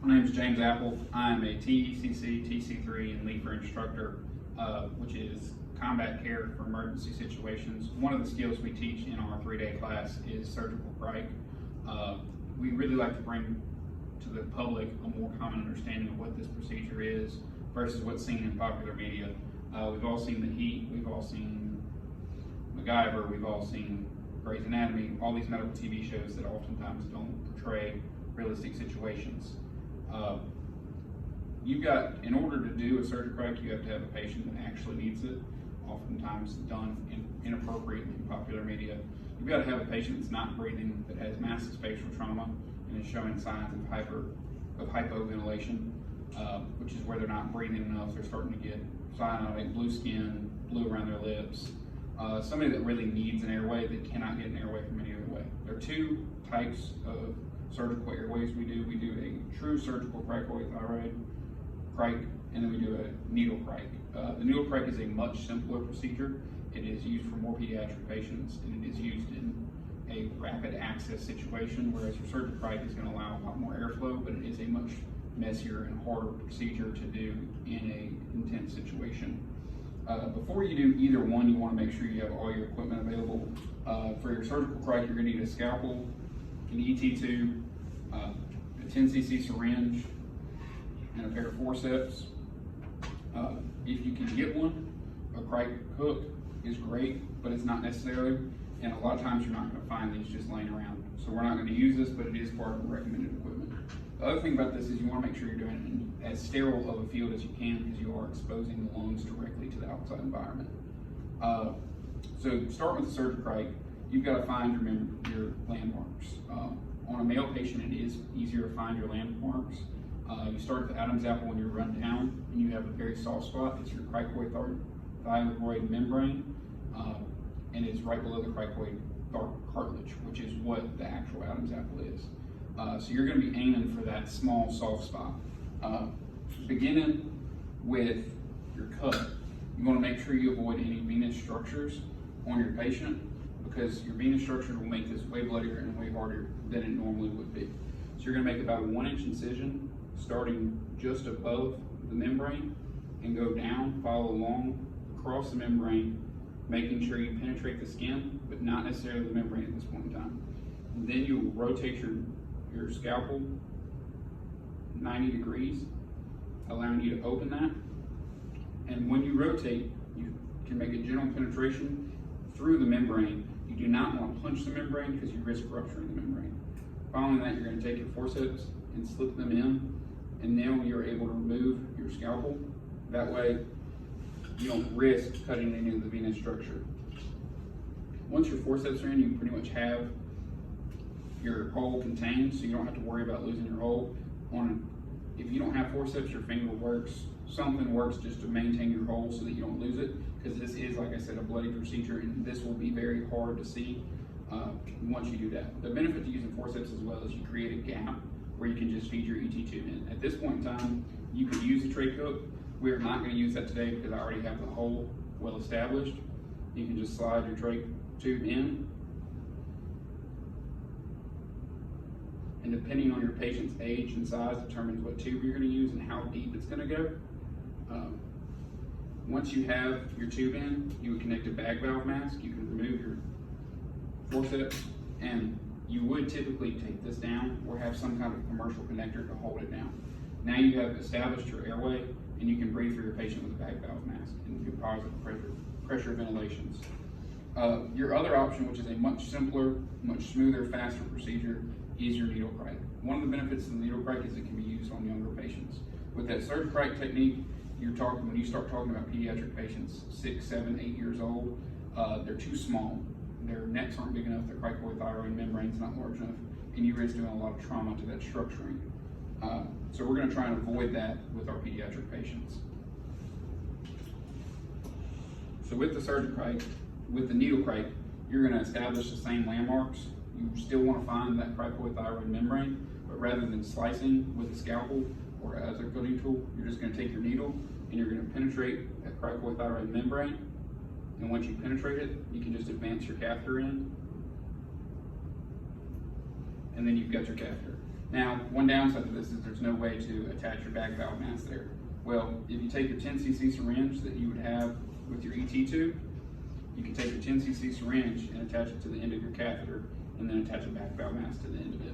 My name is James Apple. I am a TECC, TC3, and LEAPR instructor, which is combat care for emergency situations. One of the skills we teach in our 3-day class is surgical crike. We really like to bring to the public a more common understanding of what this procedure is versus what's seen in popular media. We've all seen The Heat, we've all seen MacGyver, we've all seen Grey's Anatomy, all these medical TV shows that oftentimes don't portray realistic situations. In order to do a surgical crike, you have to have a patient that actually needs it, oftentimes done inappropriately in popular media. You've got to have a patient that's not breathing, that has massive spatial trauma, and is showing signs of hypoventilation, which is where they're not breathing enough. They're starting to get cyanotic, blue skin, blue around their lips. Somebody that really needs an airway that cannot get an airway from any other way. There are two types of surgical airways we do. We do a true surgical cricothyroid crike, and then we do a needle crike. The needle crike is a much simpler procedure. It is used for more pediatric patients, and it is used in a rapid access situation, whereas your surgical crike is going to allow a lot more airflow, but it is a much messier and harder procedure to do in an intense situation. Before you do either one, you want to make sure you have all your equipment available. For your surgical crike, you're going to need a scalpel, an ET tube, a 10cc syringe, and a pair of forceps. If you can get one, a crike hook is great, but it's not necessary, and a lot of times you're not going to find these just laying around. So we're not going to use this, but it is part of the recommended equipment. The other thing about this is you want to make sure you're doing it in as sterile of a field as you can, because you are exposing the lungs directly to the outside environment. So start with the surgical crike. You've got to find your landmarks. On a male patient, it is easier to find your landmarks. You start at the Adam's apple when you run down, and you have a very soft spot. It's your cricoid membrane, and it's right below the cricoid cartilage, which is what the actual Adam's apple is. So you're going to be aiming for that small soft spot. Beginning with your cut, you want to make sure you avoid any venous structures on your patient, because your venous structures will make this way bloodier and way harder than it normally would be. So you're going to make about a 1-inch incision starting just above the membrane and go down, follow along across the membrane, making sure you penetrate the skin, but not necessarily the membrane at this point in time. And then you'll rotate your scalpel 90 degrees, allowing you to open that. And when you rotate, you can make a gentle penetration through the membrane. You do not want to punch the membrane because you risk rupturing the membrane. Following that, you're going to take your forceps and slip them in, and now you're able to remove your scalpel. That way, you don't risk cutting into the venous structure. Once your forceps are in, you pretty much have your hole contained, so you don't have to worry about losing your hole. If you don't have forceps, your finger works. Something works just to maintain your hole so that you don't lose it, because this is, like I said, a bloody procedure, and this will be very hard to see once you do that. The benefit to using forceps as well is you create a gap where you can just feed your ET tube in. At this point in time, you could use a trach hook. We're not going to use that today because I already have the hole well established. You can just slide your trach tube in, and depending on your patient's age and size determines what tube you're going to use and how deep it's going to go. Once you have your tube in, you would connect a bag valve mask. You can remove your forceps, and you would typically take this down or have some kind of commercial connector to hold it down. Now you have established your airway, and you can breathe for your patient with a bag valve mask and do positive pressure ventilations. Your other option, which is a much simpler, much smoother, faster procedure, is your needle crike. One of the benefits of the needle crike is it can be used on younger patients. With that surgical crike technique, when you start talking about pediatric patients, 6, 7, 8 years old, they're too small. Their necks aren't big enough, their cricothyroid membrane's not large enough, and you risk doing a lot of trauma to that structuring. So we're going to try and avoid that with our pediatric patients. So with the surgical crike, with the needle crike, you're going to establish the same landmarks. You still want to find that cricothyroid membrane, but rather than slicing with a scalpel or as a cutting tool, you're just going to take your needle and you're going to penetrate that cricothyroid membrane. And once you penetrate it, you can just advance your catheter in, and then you've got your catheter. Now, one downside to this is there's no way to attach your back valve mask there. Well, if you take your 10 cc syringe that you would have with your ET tube, you can take your 10 cc syringe and attach it to the end of your catheter and then attach a back valve mask to the end of it.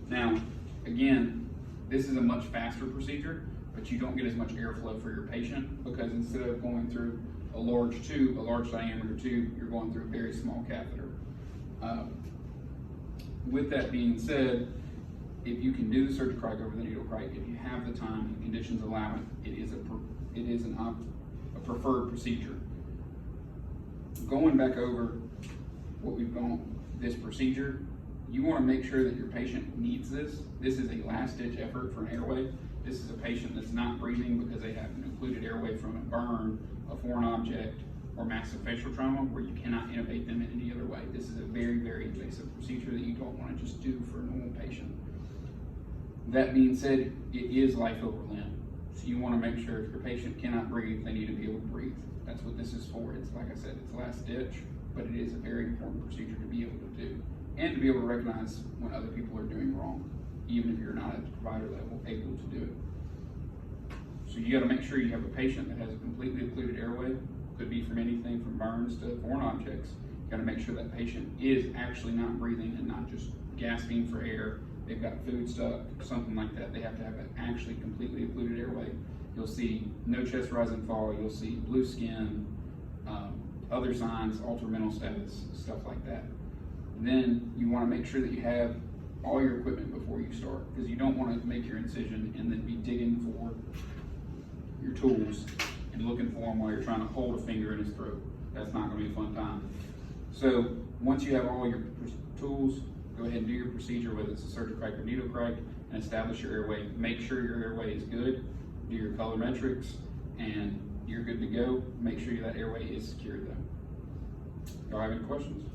Now, again, this is a much faster procedure, but you don't get as much airflow for your patient because instead of going through a large tube, a large diameter tube, you're going through a very small catheter. With that being said, if you can do the SurgiCrike over the needle crike, if you have the time and conditions allow it, it is a preferred procedure. Going back over what we've gone, this procedure, you want to make sure that your patient needs this. This is a last-ditch effort for an airway. This is a patient that's not breathing because they have an occluded airway from a burn, a foreign object, or massive facial trauma where you cannot intubate them in any other way. This is a very, very invasive procedure that you don't want to just do for a normal patient. That being said, it is life over limb. So you want to make sure if your patient cannot breathe, they need to be able to breathe. That's what this is for. It's like I said, it's last ditch, but it is a very important procedure to be able to do and to be able to recognize when other people are doing wrong, even if you're not at the provider level able to do it. So you got to make sure you have a patient that has a completely occluded airway. Could be from anything from burns to foreign objects. You got to make sure that patient is actually not breathing and not just gasping for air. They've got food stuck, something like that. They have to have an actually completely occluded airway. You'll see no chest rise and fall. You'll see blue skin, other signs, altered mental status, stuff like that. And then you want to make sure that you have all your equipment before you start, because you don't want to make your incision and then be digging for your tools and looking for them while you're trying to hold a finger in his throat. That's not going to be a fun time. So once you have all your tools, go ahead and do your procedure, whether it's a SurgiCrike or needle crike, and establish your airway. Make sure your airway is good. Do your colorimetrics, and you're good to go. Make sure that airway is secured though. Y'all have any questions?